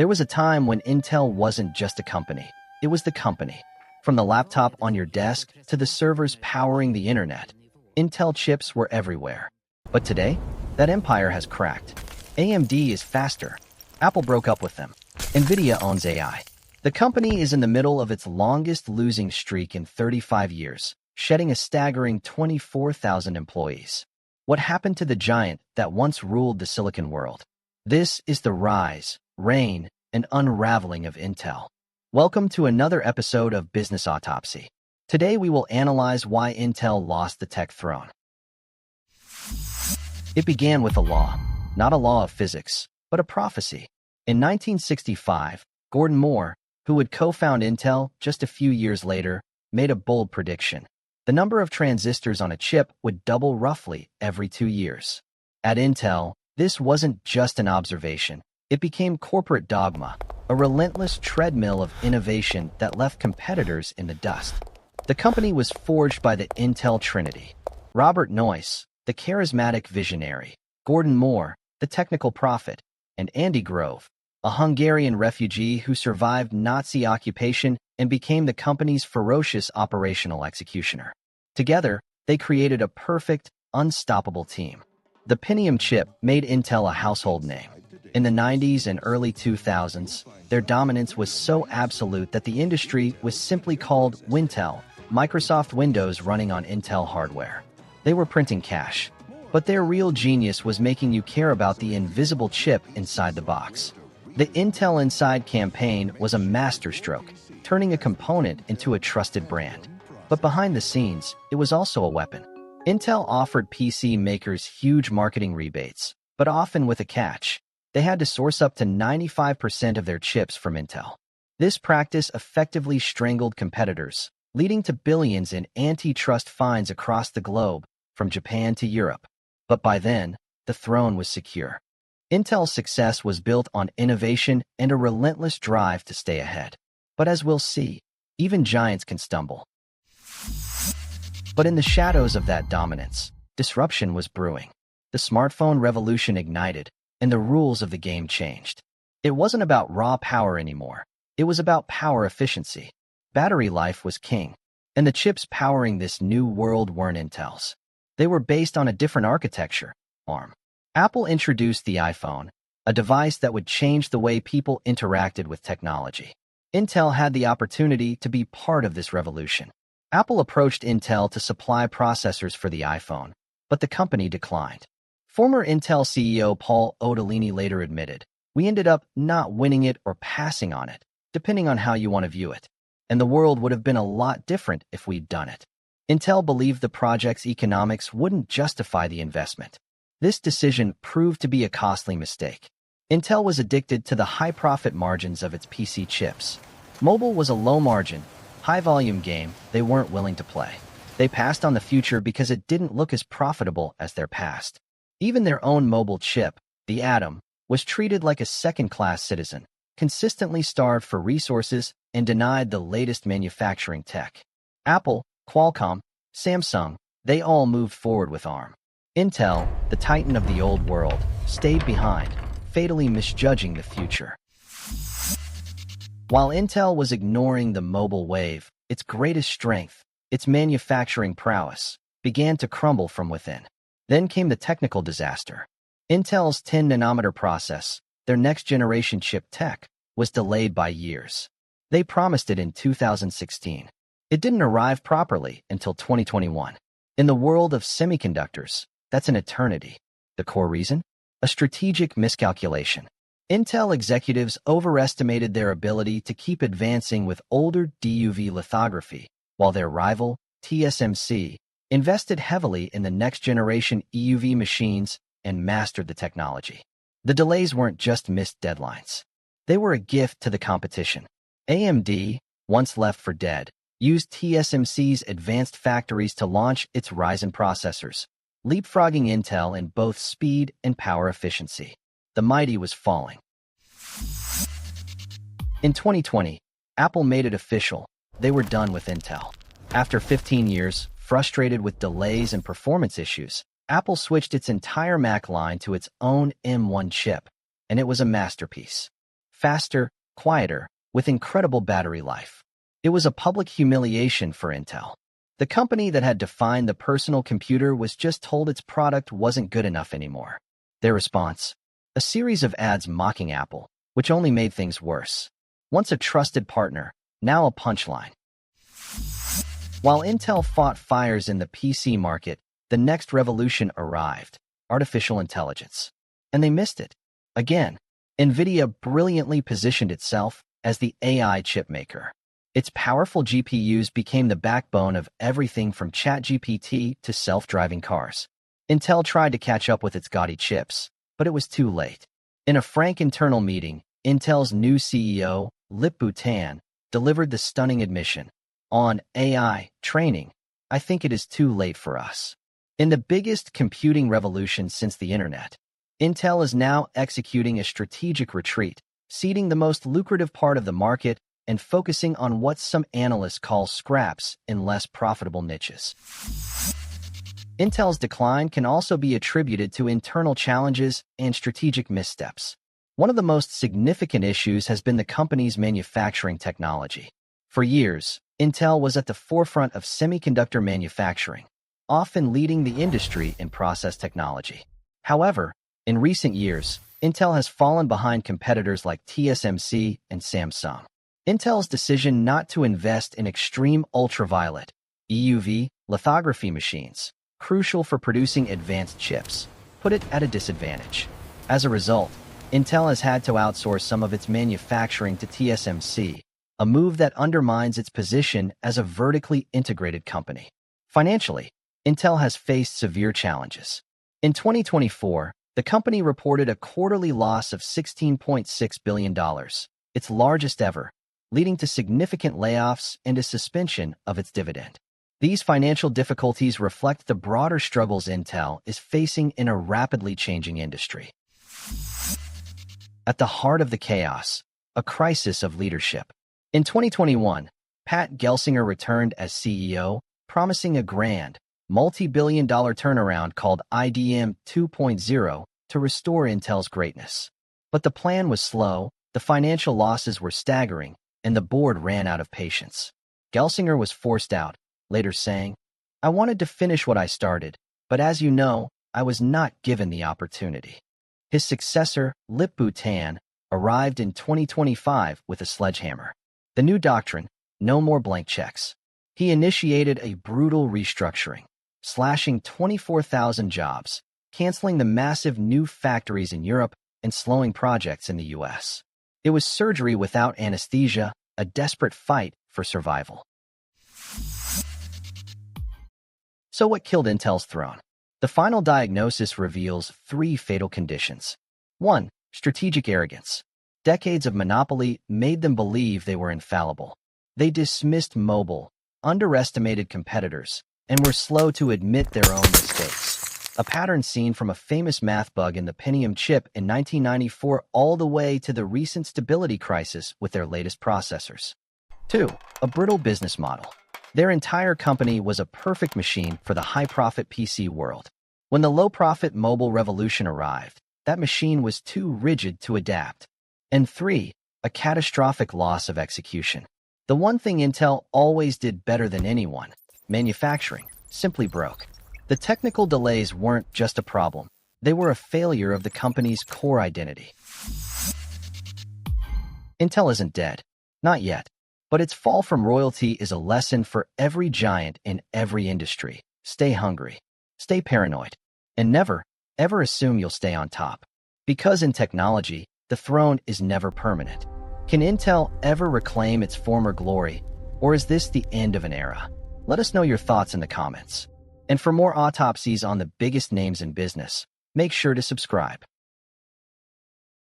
There was a time when Intel wasn't just a company, it was the company. From the laptop on your desk to the servers powering the internet, Intel chips were everywhere. But today, that empire has cracked. AMD is faster. Apple broke up with them. NVIDIA owns AI. The company is in the middle of its longest losing streak in 35 years, shedding a staggering 24,000 employees. What happened to the giant that once ruled the silicon world? This is the rise, reign, and unraveling of Intel. Welcome to another episode of Business Autopsy. Today we will analyze why Intel lost the tech throne. It began with a law, not a law of physics, but a prophecy. In 1965, Gordon Moore, who would co-found Intel just a few years later, made a bold prediction. The number of transistors on a chip would double roughly every 2 years. At Intel, this wasn't just an observation. It became corporate dogma, a relentless treadmill of innovation that left competitors in the dust. The company was forged by the Intel Trinity. Robert Noyce, the charismatic visionary, Gordon Moore, the technical prophet, and Andy Grove, a Hungarian refugee who survived Nazi occupation and became the company's ferocious operational executioner. Together, they created a perfect, unstoppable team. The Pentium chip made Intel a household name. In the 90s and early 2000s, their dominance was so absolute that the industry was simply called Wintel, Microsoft Windows running on Intel hardware. They were printing cash, but their real genius was making you care about the invisible chip inside the box. The Intel Inside campaign was a masterstroke, turning a component into a trusted brand. But behind the scenes, it was also a weapon. Intel offered PC makers huge marketing rebates, but often with a catch. They had to source up to 95% of their chips from Intel. This practice effectively strangled competitors, leading to billions in antitrust fines across the globe, from Japan to Europe. But by then, the throne was secure. Intel's success was built on innovation and a relentless drive to stay ahead. But as we'll see, even giants can stumble. But in the shadows of that dominance, disruption was brewing. The smartphone revolution ignited, and the rules of the game changed. It wasn't about raw power anymore. It was about power efficiency. Battery life was king, and the chips powering this new world weren't Intel's. They were based on a different architecture, ARM. Apple introduced the iPhone, a device that would change the way people interacted with technology. Intel had the opportunity to be part of this revolution. Apple approached Intel to supply processors for the iPhone, but the company declined. Former Intel CEO Paul Otellini later admitted, "We ended up not winning it or passing on it, depending on how you want to view it. And the world would have been a lot different if we'd done it." Intel believed the project's economics wouldn't justify the investment. This decision proved to be a costly mistake. Intel was addicted to the high profit margins of its PC chips. Mobile was a low-margin, high-volume game they weren't willing to play. They passed on the future because it didn't look as profitable as their past. Even their own mobile chip, the Atom, was treated like a second-class citizen, consistently starved for resources and denied the latest manufacturing tech. Apple, Qualcomm, Samsung, they all moved forward with ARM. Intel, the titan of the old world, stayed behind, fatally misjudging the future. While Intel was ignoring the mobile wave, its greatest strength, its manufacturing prowess, began to crumble from within. Then came the technical disaster. Intel's 10-nanometer process, their next-generation chip tech, was delayed by years. They promised it in 2016. It didn't arrive properly until 2021. In the world of semiconductors, that's an eternity. The core reason? A strategic miscalculation. Intel executives overestimated their ability to keep advancing with older DUV lithography, while their rival, TSMC, invested heavily in the next-generation EUV machines and mastered the technology. The delays weren't just missed deadlines. They were a gift to the competition. AMD, once left for dead, used TSMC's advanced factories to launch its Ryzen processors, leapfrogging Intel in both speed and power efficiency. The mighty was falling. In 2020, Apple made it official. They were done with Intel. After 15 years, frustrated with delays and performance issues, Apple switched its entire Mac line to its own M1 chip, and it was a masterpiece. faster, quieter, with incredible battery life. It was a public humiliation for Intel. The company that had defined the personal computer was just told its product wasn't good enough anymore. Their response? A series of ads mocking Apple, which only made things worse. Once a trusted partner, now a punchline. While Intel fought fires in the PC market, the next revolution arrived: artificial intelligence. And they missed it. Again, NVIDIA brilliantly positioned itself as the AI chipmaker. Its powerful GPUs became the backbone of everything from ChatGPT to self-driving cars. Intel tried to catch up with its gaudy chips, but it was too late. In a frank internal meeting, Intel's new CEO, Lip-Bu delivered the stunning admission: on AI training, I think it is too late for us. In the biggest computing revolution since the internet, Intel is now executing a strategic retreat, ceding the most lucrative part of the market and focusing on what some analysts call scraps in less profitable niches. Intel's decline can also be attributed to internal challenges and strategic missteps. One of the most significant issues has been the company's manufacturing technology. For years, Intel was at the forefront of semiconductor manufacturing, often leading the industry in process technology. However, in recent years, Intel has fallen behind competitors like TSMC and Samsung. Intel's decision not to invest in extreme ultraviolet (EUV) lithography machines, crucial for producing advanced chips, put it at a disadvantage. As a result, Intel has had to outsource some of its manufacturing to TSMC, a move that undermines its position as a vertically integrated company. Financially, Intel has faced severe challenges. In 2024, the company reported a quarterly loss of $16.6 billion, its largest ever, leading to significant layoffs and a suspension of its dividend. These financial difficulties reflect the broader struggles Intel is facing in a rapidly changing industry. At the heart of the chaos, a crisis of leadership. In 2021, Pat Gelsinger returned as CEO, promising a grand, multi-billion-dollar turnaround called IDM 2.0 to restore Intel's greatness. But the plan was slow, the financial losses were staggering, and the board ran out of patience. Gelsinger was forced out, later saying, "I wanted to finish what I started, but as you know, I was not given the opportunity." His successor, Lip-Bu arrived in 2025 with a sledgehammer. The new doctrine: no more blank checks. He initiated a brutal restructuring, slashing 24,000 jobs, canceling the massive new factories in Europe, and slowing projects in the US. It was surgery without anesthesia, a desperate fight for survival. So what killed Intel's throne? The final diagnosis reveals 3 fatal conditions. 1. Strategic arrogance. Decades of monopoly made them believe they were infallible. They dismissed mobile, underestimated competitors, and were slow to admit their own mistakes. A pattern seen from a famous math bug in the Pentium chip in 1994 all the way to the recent stability crisis with their latest processors. 2. A brittle business model. Their entire company was a perfect machine for the high-profit PC world. When the low-profit mobile revolution arrived, that machine was too rigid to adapt. And 3. A catastrophic loss of execution. The one thing Intel always did better than anyone, manufacturing, simply broke. The technical delays weren't just a problem. They were a failure of the company's core identity. Intel isn't dead. Not yet. But its fall from royalty is a lesson for every giant in every industry. Stay hungry. Stay paranoid. And never, ever assume you'll stay on top. Because in technology, the throne is never permanent. Can Intel ever reclaim its former glory? Or is this the end of an era? Let us know your thoughts in the comments. And for more autopsies on the biggest names in business, make sure to subscribe.